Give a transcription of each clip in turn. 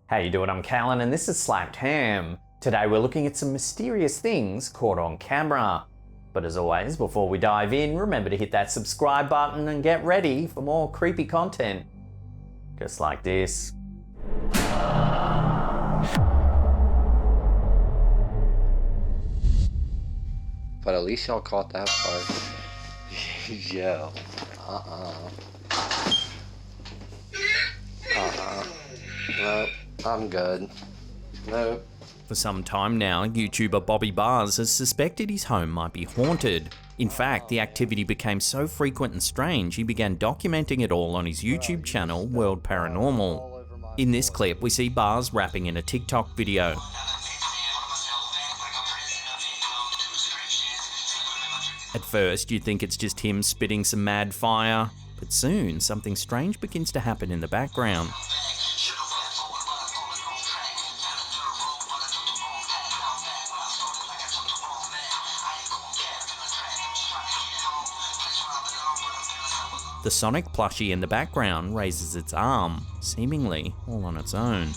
How you doing? I'm Callan and this is Slapped Ham. Today we're looking at some mysterious things caught on camera. But as always, before we dive in, remember to hit that subscribe button and get ready for more creepy content. Just like this. But at least y'all caught that part. Yo. Nope. I'm good. Nope. For some time now, YouTuber Bobby Bars has suspected his home might be haunted. In fact, the activity became so frequent and strange, he began documenting it all on his YouTube channel, World Paranormal. In this clip, we see Bars rapping in a TikTok video. At first, you'd think it's just him spitting some mad fire, but soon something strange begins to happen in the background. The Sonic plushie in the background raises its arm, seemingly all on its own.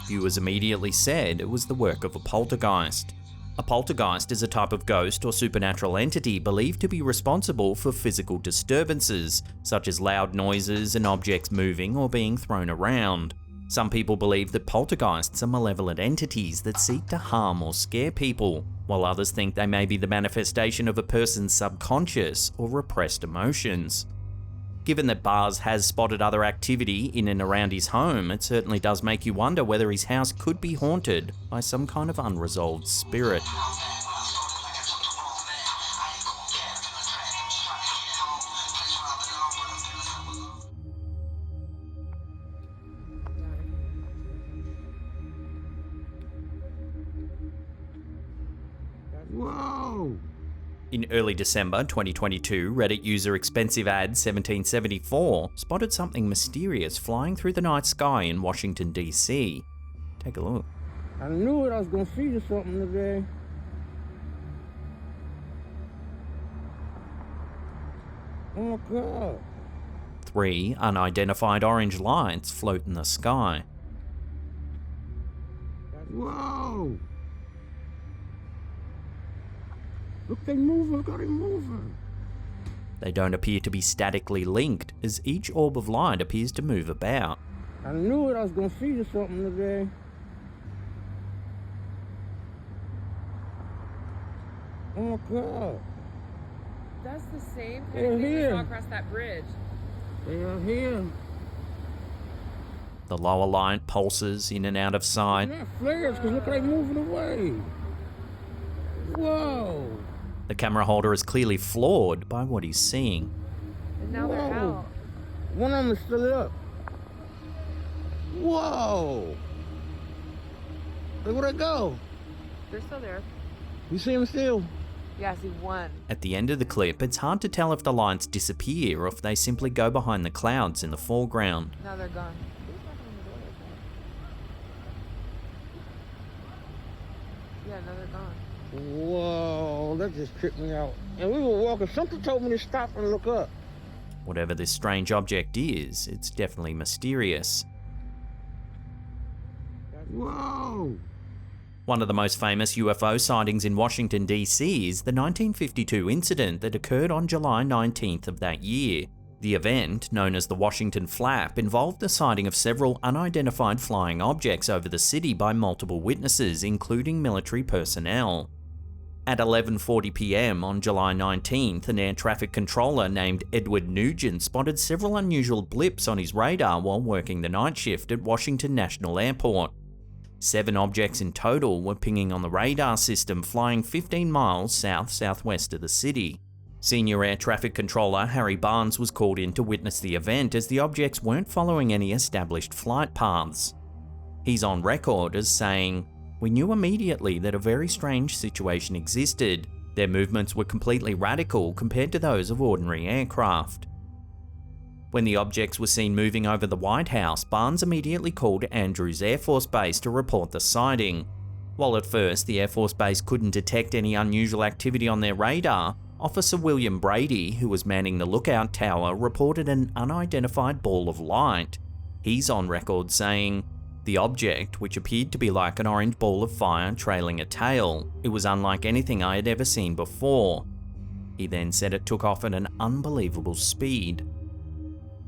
Viewers immediately said it was the work of a poltergeist. A poltergeist is a type of ghost or supernatural entity believed to be responsible for physical disturbances, such as loud noises and objects moving or being thrown around. Some people believe that poltergeists are malevolent entities that seek to harm or scare people, while others think they may be the manifestation of a person's subconscious or repressed emotions. Given that Bars has spotted other activity in and around his home, it certainly does make you wonder whether his house could be haunted by some kind of unresolved spirit. Whoa! In early December 2022, Reddit user ExpensiveAd1774 spotted something mysterious flying through the night sky in Washington, D.C. Take a look. I knew it, I was gonna feed you something today. Oh my god. 3 unidentified orange lights float in the sky. Whoa! Look, they moving, look how they moving. They don't appear to be statically linked, as each orb of light appears to move about. I knew it, I was gonna feed you something today. Oh my god. That's the same kind They're of thing we here. saw across that bridge. They are here. The lower light pulses in and out of sight. They're not flares, because look how they moving away. Whoa! The camera holder is clearly floored by what he's seeing. And now they're Whoa. out. One of them is still up. Whoa! Look where they go. They're still there. You see them still? Yeah, I see one. At the end of the clip, it's hard to tell if the lights disappear or if they simply go behind the clouds in the foreground. Now they're gone. Yeah, now they're gone. Whoa, that just tripped me out. And we were walking, something told me to stop and look up. Whatever this strange object is, it's definitely mysterious. Whoa! One of the most famous UFO sightings in Washington, D.C. is the 1952 incident that occurred on July 19th of that year. The event, known as the Washington Flap, involved the sighting of several unidentified flying objects over the city by multiple witnesses, including military personnel. At 11:40 p.m. on July 19th, an air traffic controller named Edward Nugent spotted several unusual blips on his radar while working the night shift at Washington National Airport. 7 objects in total were pinging on the radar system, flying 15 miles south-southwest of the city. Senior air traffic controller Harry Barnes was called in to witness the event as the objects weren't following any established flight paths. He's on record as saying, "We knew immediately that a very strange situation existed. Their movements were completely radical compared to those of ordinary aircraft." When the objects were seen moving over the White House, Barnes immediately called Andrews Air Force Base to report the sighting. While at first the Air Force Base couldn't detect any unusual activity on their radar, Officer William Brady, who was manning the lookout tower, reported an unidentified ball of light. He's on record saying, "The object, which appeared to be like an orange ball of fire trailing a tail, it was unlike anything I had ever seen before." He then said it took off at an unbelievable speed.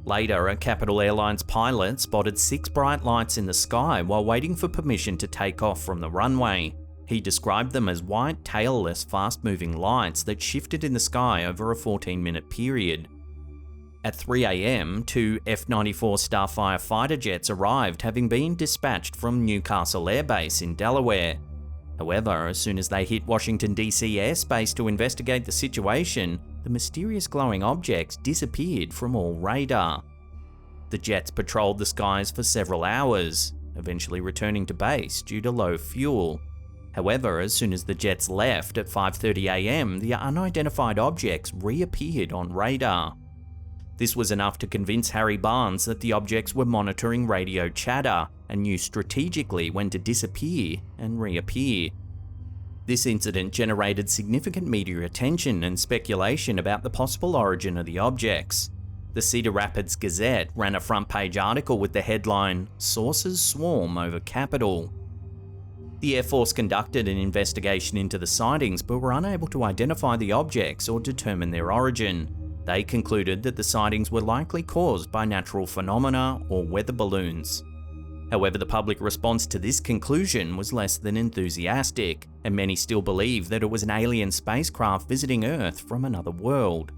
Later, a Capital Airlines pilot spotted 6 bright lights in the sky while waiting for permission to take off from the runway. He described them as white, tailless, fast-moving lights that shifted in the sky over a 14-minute period. At 3 a.m, 2 F-94 Starfire fighter jets arrived, having been dispatched from Newcastle Air Base in Delaware. However, as soon as they hit Washington, D.C. airspace to investigate the situation, the mysterious glowing objects disappeared from all radar. The jets patrolled the skies for several hours, eventually returning to base due to low fuel. However, as soon as the jets left at 5:30 a.m, the unidentified objects reappeared on radar. This was enough to convince Harry Barnes that the objects were monitoring radio chatter and knew strategically when to disappear and reappear. This incident generated significant media attention and speculation about the possible origin of the objects. The Cedar Rapids Gazette ran a front-page article with the headline, "Saucers Swarm Over Capitol." The Air Force conducted an investigation into the sightings but were unable to identify the objects or determine their origin. They concluded that the sightings were likely caused by natural phenomena or weather balloons. However, the public response to this conclusion was less than enthusiastic, and many still believe that it was an alien spacecraft visiting Earth from another world.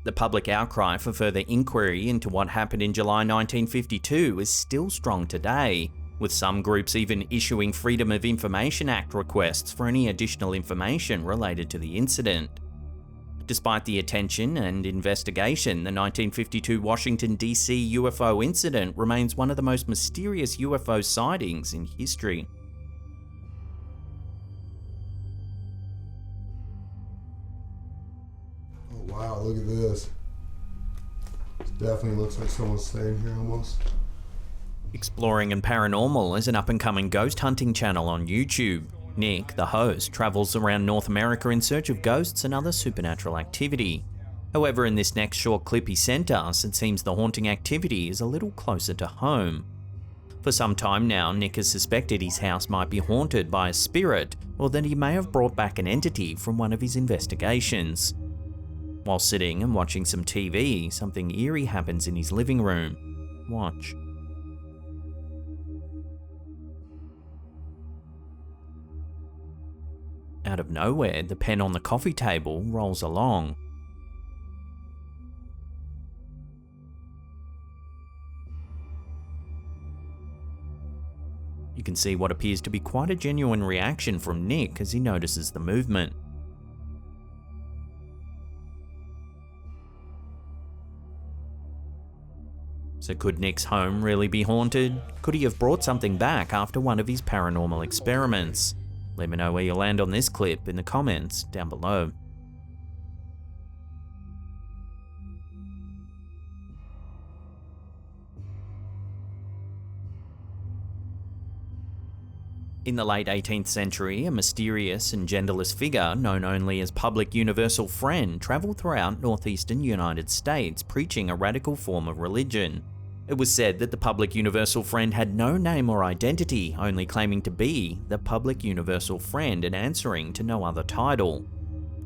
The public outcry for further inquiry into what happened in July 1952 is still strong today, with some groups even issuing Freedom of Information Act requests for any additional information related to the incident. Despite the attention and investigation, the 1952 Washington, D.C. UFO incident remains one of the most mysterious UFO sightings in history. Oh wow, look at this. It definitely looks like someone's staying here almost. Exploring and Paranormal is an up-and-coming ghost hunting channel on YouTube. Nick, the host, travels around North America in search of ghosts and other supernatural activity. However, in this next short clip he sent us, it seems the haunting activity is a little closer to home. For some time now, Nick has suspected his house might be haunted by a spirit, or that he may have brought back an entity from one of his investigations. While sitting and watching some TV, something eerie happens in his living room. Watch. Out of nowhere, the pen on the coffee table rolls along. You can see what appears to be quite a genuine reaction from Nick as he notices the movement. So could Nick's home really be haunted? Could he have brought something back after one of his paranormal experiments? Let me know where you land on this clip in the comments down below. In the late 18th century, a mysterious and genderless figure known only as Public Universal Friend travelled throughout northeastern United States preaching a radical form of religion. It was said that the Public Universal Friend had no name or identity, only claiming to be the Public Universal Friend and answering to no other title.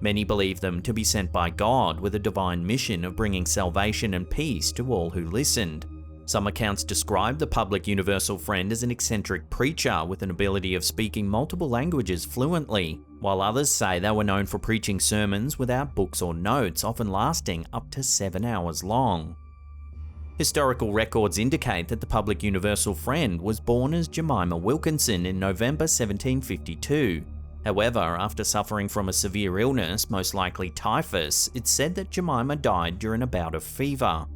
Many believe them to be sent by God with a divine mission of bringing salvation and peace to all who listened. Some accounts describe the Public Universal Friend as an eccentric preacher with an ability of speaking multiple languages fluently, while others say they were known for preaching sermons without books or notes, often lasting up to 7 hours long. Historical records indicate that the Public Universal Friend was born as Jemima Wilkinson in November 1752. However, after suffering from a severe illness, most likely typhus, it's said that Jemima died during a bout of fever.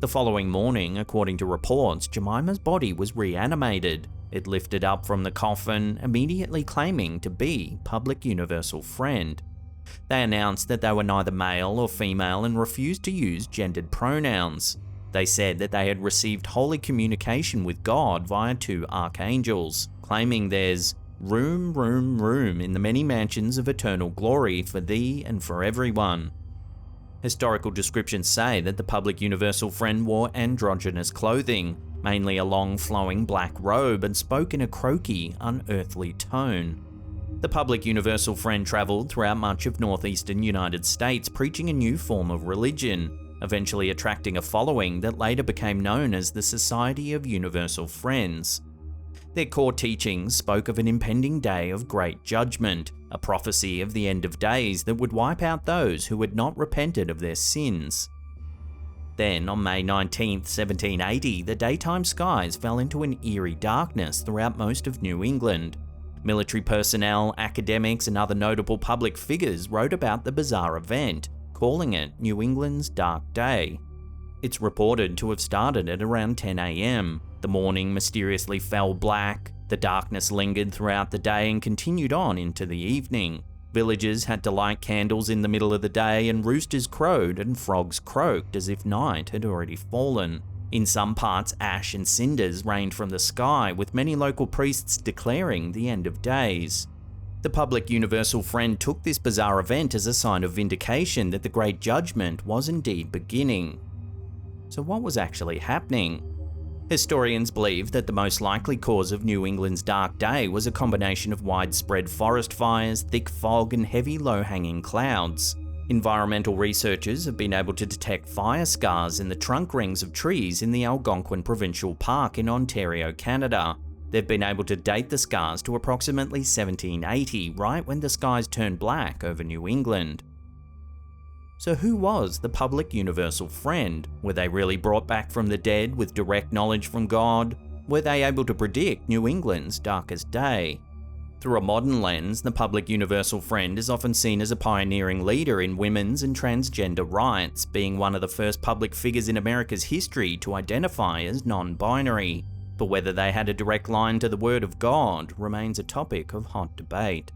The following morning, according to reports, Jemima's body was reanimated. It lifted up from the coffin, immediately claiming to be Public Universal Friend. They announced that they were neither male or female and refused to use gendered pronouns. They said that they had received holy communication with God via 2 archangels, claiming there's Room, room, room in the many mansions of eternal glory for thee and for everyone. Historical descriptions say that the public universal friend wore androgynous clothing, mainly a long flowing black robe, and spoke in a croaky, unearthly tone. The public universal friend travelled throughout much of northeastern United States preaching a new form of religion, eventually attracting a following that later became known as the Society of Universal Friends. Their core teachings spoke of an impending day of great judgment, a prophecy of the end of days that would wipe out those who had not repented of their sins. Then, on May 19, 1780, the daytime skies fell into an eerie darkness throughout most of New England. Military personnel, academics, and other notable public figures wrote about the bizarre event, calling it New England's Dark Day. It's reported to have started at around 10 AM. The morning mysteriously fell black, the darkness lingered throughout the day and continued on into the evening. Villagers had to light candles in the middle of the day, and roosters crowed and frogs croaked as if night had already fallen. In some parts, ash and cinders rained from the sky, with many local priests declaring the end of days. The public universal friend took this bizarre event as a sign of vindication that the Great Judgment was indeed beginning. So what was actually happening? Historians believe that the most likely cause of New England's dark day was a combination of widespread forest fires, thick fog, and heavy low-hanging clouds. Environmental researchers have been able to detect fire scars in the trunk rings of trees in the Algonquin Provincial Park in Ontario, Canada. They've been able to date the scars to approximately 1780, right when the skies turned black over New England. So who was the public universal friend? Were they really brought back from the dead with direct knowledge from God? Were they able to predict New England's darkest day? Through a modern lens, the public universal friend is often seen as a pioneering leader in women's and transgender rights, being one of the first public figures in America's history to identify as non-binary. But whether they had a direct line to the Word of God remains a topic of hot debate.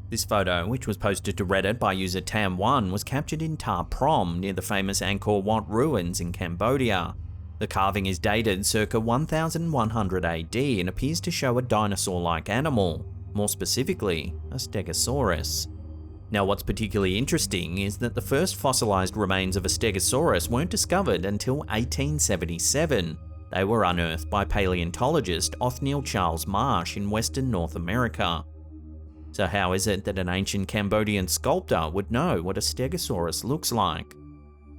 This photo, which was posted to Reddit by user Tam1, was captured in Ta Prohm near the famous Angkor Wat ruins in Cambodia. The carving is dated circa 1100 AD and appears to show a dinosaur-like animal, more specifically, a Stegosaurus. Now what's particularly interesting is that the first fossilized remains of a Stegosaurus weren't discovered until 1877. They were unearthed by paleontologist Othniel Charles Marsh in western North America. So how is it that an ancient Cambodian sculptor would know what a Stegosaurus looks like?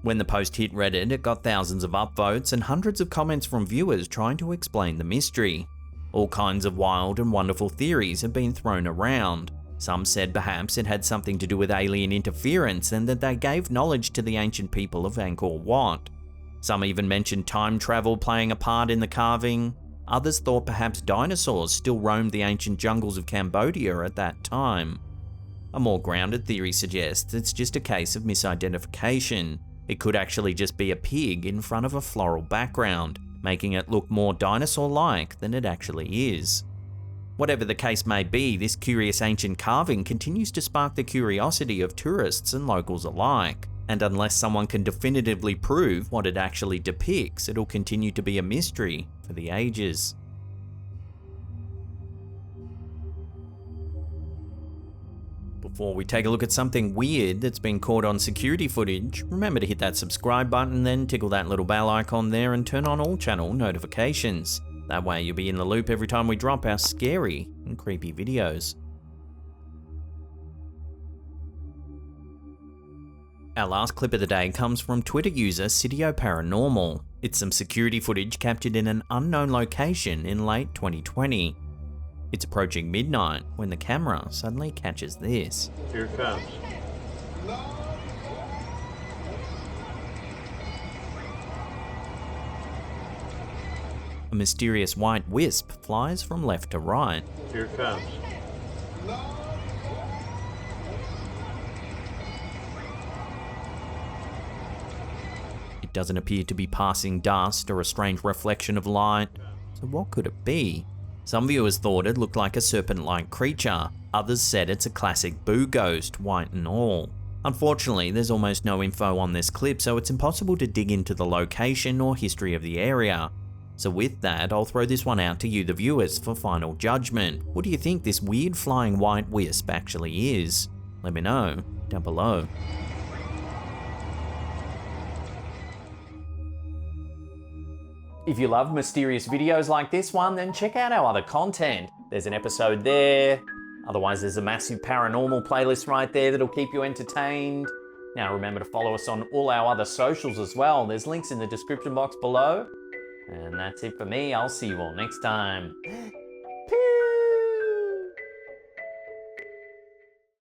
When the post hit Reddit, it got thousands of upvotes and hundreds of comments from viewers trying to explain the mystery. All kinds of wild and wonderful theories have been thrown around. Some said perhaps it had something to do with alien interference and that they gave knowledge to the ancient people of Angkor Wat. Some even mentioned time travel playing a part in the carving. Others thought perhaps dinosaurs still roamed the ancient jungles of Cambodia at that time. A more grounded theory suggests it's just a case of misidentification. It could actually just be a pig in front of a floral background, making it look more dinosaur-like than it actually is. Whatever the case may be, this curious ancient carving continues to spark the curiosity of tourists and locals alike. And unless someone can definitively prove what it actually depicts, it'll continue to be a mystery for the ages. Before we take a look at something weird that's been caught on security footage, remember to hit that subscribe button, then tickle that little bell icon there and turn on all channel notifications. That way you'll be in the loop every time we drop our scary and creepy videos. Our last clip of the day comes from Twitter user Sitio Paranormal. It's some security footage captured in an unknown location in late 2020. It's approaching midnight when the camera suddenly catches this. Here it comes. A mysterious white wisp flies from left to right. Here it comes. It doesn't appear to be passing dust or a strange reflection of light, so what could it be? Some viewers thought it looked like a serpent-like creature, others said it's a classic boo ghost, white and all. Unfortunately, there's almost no info on this clip, so it's impossible to dig into the location or history of the area. So with that, I'll throw this one out to you, the viewers, for final judgment. What do you think this weird flying white wisp actually is? Let me know down below. If you love mysterious videos like this one, then check out our other content. There's an episode there. Otherwise, there's a massive paranormal playlist right there that'll keep you entertained. Now remember to follow us on all our other socials as well. There's links in the description box below. And that's it for me. I'll see you all next time.